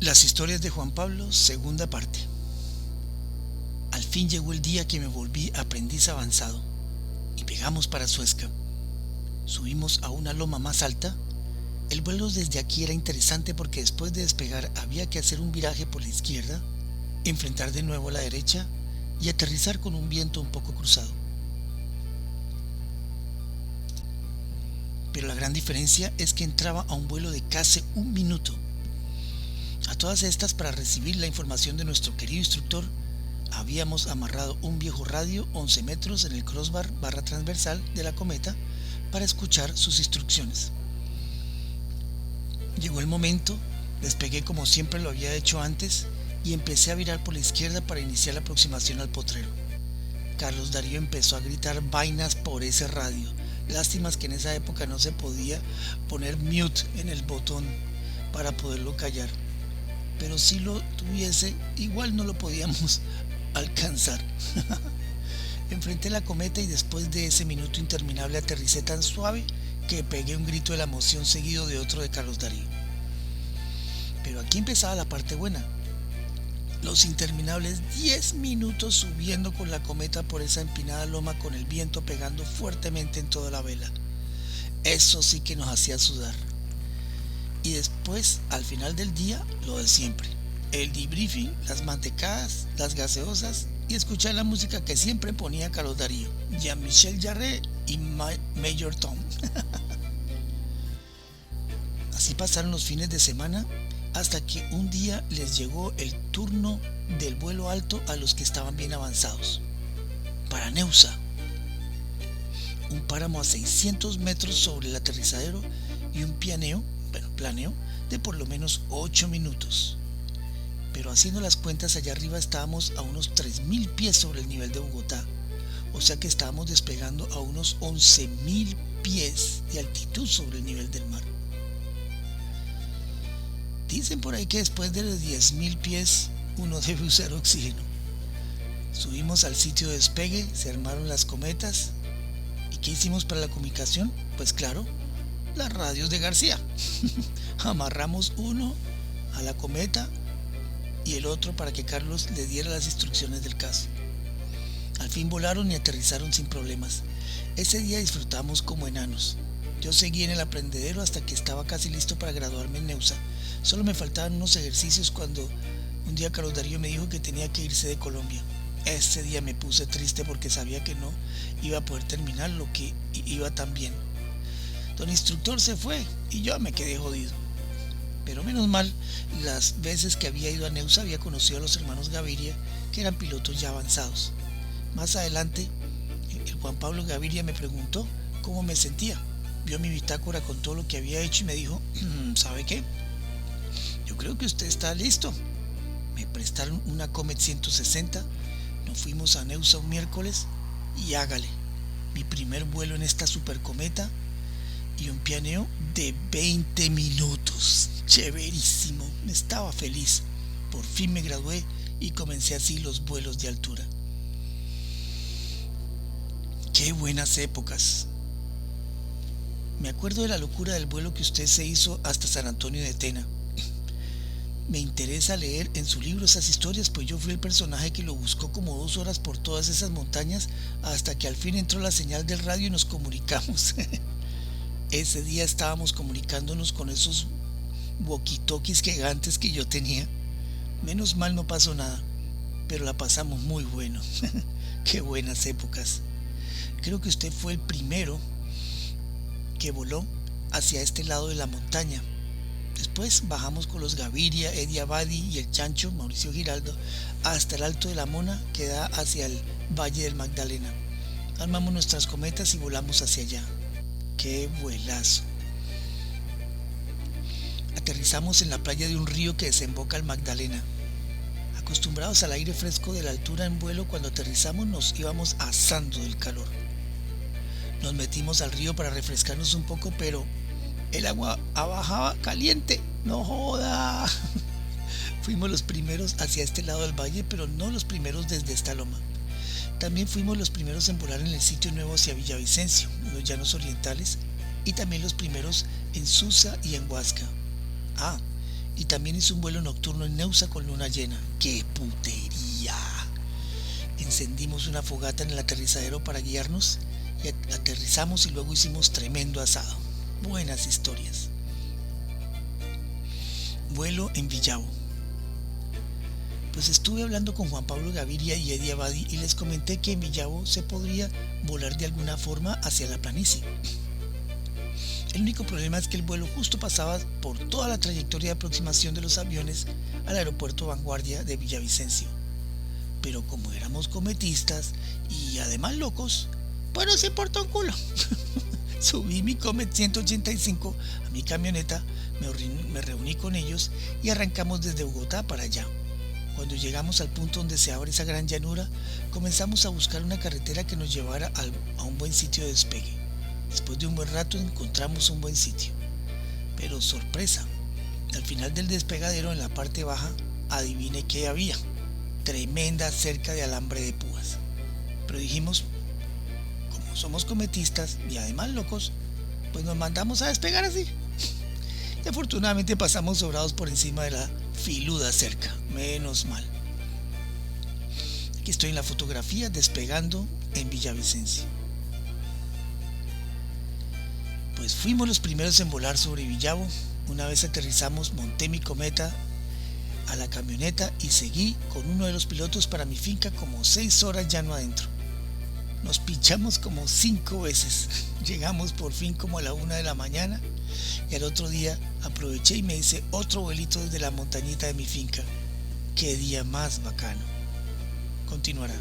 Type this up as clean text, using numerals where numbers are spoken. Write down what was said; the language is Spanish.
Las historias de Juan Pablo, segunda parte. Al fin llegó el día que me volví aprendiz avanzado y pegamos para Suezca. Subimos a una loma más alta. El vuelo desde aquí era interesante porque después de despegar había que hacer un viraje por la izquierda, enfrentar de nuevo a la derecha y aterrizar con un viento un poco cruzado. Pero la gran diferencia es que entraba a un vuelo de casi un minuto. A todas estas, para recibir la información de nuestro querido instructor, habíamos amarrado un viejo radio 11 metros en el crossbar barra transversal de la cometa para escuchar sus instrucciones. Llegó el momento, despegué como siempre lo había hecho antes y empecé a virar por la izquierda para iniciar la aproximación al potrero. Carlos Darío empezó a gritar vainas por ese radio. Lástimas que en esa época no se podía poner mute en el botón para poderlo callar. Pero si lo tuviese, igual no lo podíamos alcanzar. Enfrenté la cometa y después de ese minuto interminable aterricé tan suave que pegué un grito de la emoción seguido de otro de Carlos Darío. Pero aquí empezaba la parte buena. Los interminables 10 minutos subiendo con la cometa por esa empinada loma con el viento pegando fuertemente en toda la vela. Eso sí que nos hacía sudar. Y después, al final del día, lo de siempre. El debriefing, las mantecadas, las gaseosas y escuchar la música que siempre ponía Carlos Darío, Jean-Michel Jarre y Major Tom. Así pasaron los fines de semana hasta que un día les llegó el turno del vuelo alto a los que estaban bien avanzados. Para Neusa, un páramo a 600 metros sobre el aterrizadero y un planeo de por lo menos 8 minutos. Pero haciendo las cuentas, allá arriba estábamos a unos 3000 pies sobre el nivel de Bogotá, o sea que estábamos despegando a unos 11000 pies de altitud sobre el nivel del mar. Dicen por ahí que después de los 10.000 pies uno debe usar oxígeno. Subimos al sitio de despegue, se armaron las cometas. ¿Y qué hicimos para la comunicación? Pues claro, las radios de García. Amarramos uno a la cometa y el otro para que Carlos le diera las instrucciones del caso. Al fin volaron y aterrizaron sin problemas. Ese día disfrutamos como enanos. Yo seguí en el aprendedero hasta que estaba casi listo para graduarme en Neusa. Solo me faltaban unos ejercicios cuando un día Carlos Darío me dijo que tenía que irse de Colombia. Ese día me puse triste porque sabía que no iba a poder terminar lo que iba tan bien. Don instructor se fue y yo me quedé jodido. Pero menos mal, las veces que había ido a Neusa había conocido a los hermanos Gaviria, que eran pilotos ya avanzados. Más adelante, el Juan Pablo Gaviria me preguntó cómo me sentía. Vio mi bitácora con todo lo que había hecho y me dijo, ¿sabe qué? Yo creo que usted está listo. Me prestaron una Comet 160, nos fuimos a Neusa un miércoles y hágale. Mi primer vuelo en esta supercometa y un pianeo de 20 minutos. Chéverísimo, estaba feliz. Por fin me gradué y comencé así los vuelos de altura. Qué buenas épocas. Me acuerdo de la locura del vuelo que usted se hizo hasta San Antonio de Tena. Me interesa leer en su libro esas historias, pues yo fui el personaje que lo buscó como 2 horas por todas esas montañas hasta que al fin entró la señal del radio y nos comunicamos. Ese día estábamos comunicándonos con esos walkie-talkies gigantes que yo tenía. Menos mal no pasó nada, pero la pasamos muy bueno. Qué buenas épocas. Creo que usted fue el primero que voló hacia este lado de la montaña. Después bajamos con los Gaviria, Eddie Abadi y el chancho Mauricio Giraldo hasta el Alto de la Mona, que da hacia el Valle del Magdalena. Armamos nuestras cometas y volamos hacia allá. ¡Qué vuelazo! Aterrizamos en la playa de un río que desemboca al Magdalena. Acostumbrados al aire fresco de la altura en vuelo, cuando aterrizamos nos íbamos asando del calor. Nos metimos al río para refrescarnos un poco, pero el agua bajaba caliente. ¡No joda! Fuimos los primeros hacia este lado del valle, pero no los primeros desde esta loma. También fuimos los primeros en volar en el sitio nuevo hacia Villavicencio, en los llanos orientales, y también los primeros en Susa y en Huasca. y también hice un vuelo nocturno en Neusa con luna llena. ¡Qué putería! Encendimos una fogata en el aterrizadero para guiarnos y aterrizamos y luego hicimos tremendo asado. Buenas historias. Vuelo en Villavo. Pues estuve hablando con Juan Pablo Gaviria y Eddie Abadi y les comenté que en Villavo se podría volar de alguna forma hacia la planicie. El único problema es que el vuelo justo pasaba por toda la trayectoria de aproximación de los aviones al aeropuerto Vanguardia de Villavicencio. Pero como éramos cometistas y además locos, pues nos importa un culo. Subí mi Comet 185 a mi camioneta, me reuní con ellos y arrancamos desde Bogotá para allá. Cuando llegamos al punto donde se abre esa gran llanura, comenzamos a buscar una carretera que nos llevara a un buen sitio de despegue. Después de un buen rato encontramos un buen sitio. Pero sorpresa, al final del despegadero en la parte baja, adivine qué había. Tremenda cerca de alambre de púas. Pero dijimos, como somos cometistas y además locos, pues nos mandamos a despegar así. Y afortunadamente pasamos sobrados por encima de la filuda cerca, menos mal. Aquí estoy en la fotografía despegando en Villavicencio. Pues fuimos los primeros en volar sobre Villavo. Una vez aterrizamos, monté mi cometa a la camioneta y seguí con uno de los pilotos para mi finca como 6 horas llano adentro. Nos pinchamos como 5 veces. Llegamos por fin como a la 1 de la mañana y al otro día aproveché y me hice otro vuelito desde la montañita de mi finca. ¡Qué día más bacano! Continuará.